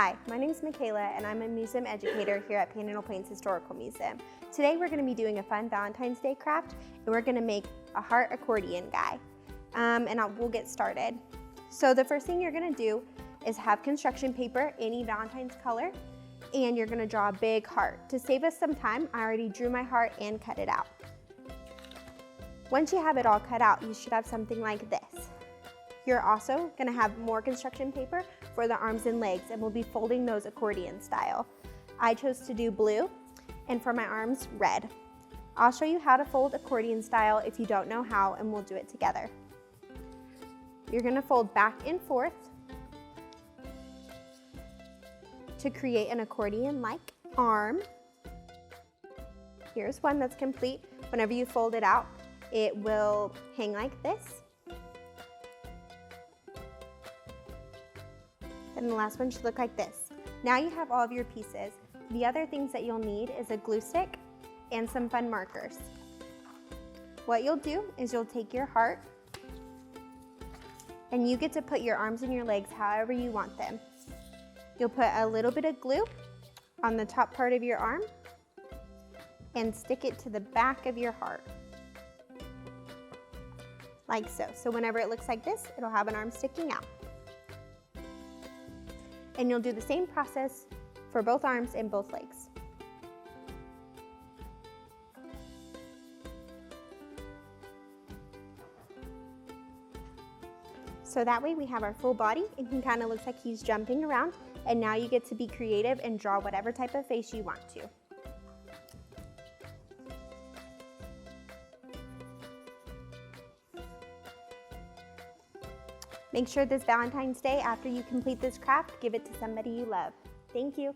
Hi, my name is Macayla and I'm a museum educator here at Panhandle-Plains Historical Museum. Today we're going to be doing a fun Valentine's Day craft and we're going to make a heart accordion guy. We'll get started. So the first thing you're going to do is have construction paper, any Valentine's color, and you're going to draw a big heart. To save us some time, I already drew my heart and cut it out. Once you have it all cut out, you should have something like this. You're also going to have more construction paper for the arms and legs, and we'll be folding those accordion style. I chose to do blue, and for my arms, red. I'll show you how to fold accordion style if you don't know how, and we'll do it together. You're going to fold back and forth to create an accordion-like arm. Here's one that's complete. Whenever you fold it out, it will hang like this. And the last one should look like this. Now you have all of your pieces. The other things that you'll need is a glue stick and some fun markers. What you'll do is you'll take your heart and you get to put your arms and your legs however you want them. You'll put a little bit of glue on the top part of your arm and stick it to the back of your heart. Like so. So whenever it looks like this, it'll have an arm sticking out. And you'll do the same process for both arms and both legs. So that way we have our full body and he kind of looks like he's jumping around, and now you get to be creative and draw whatever type of face you want to. Make sure this Valentine's Day, after you complete this craft, give it to somebody you love. Thank you.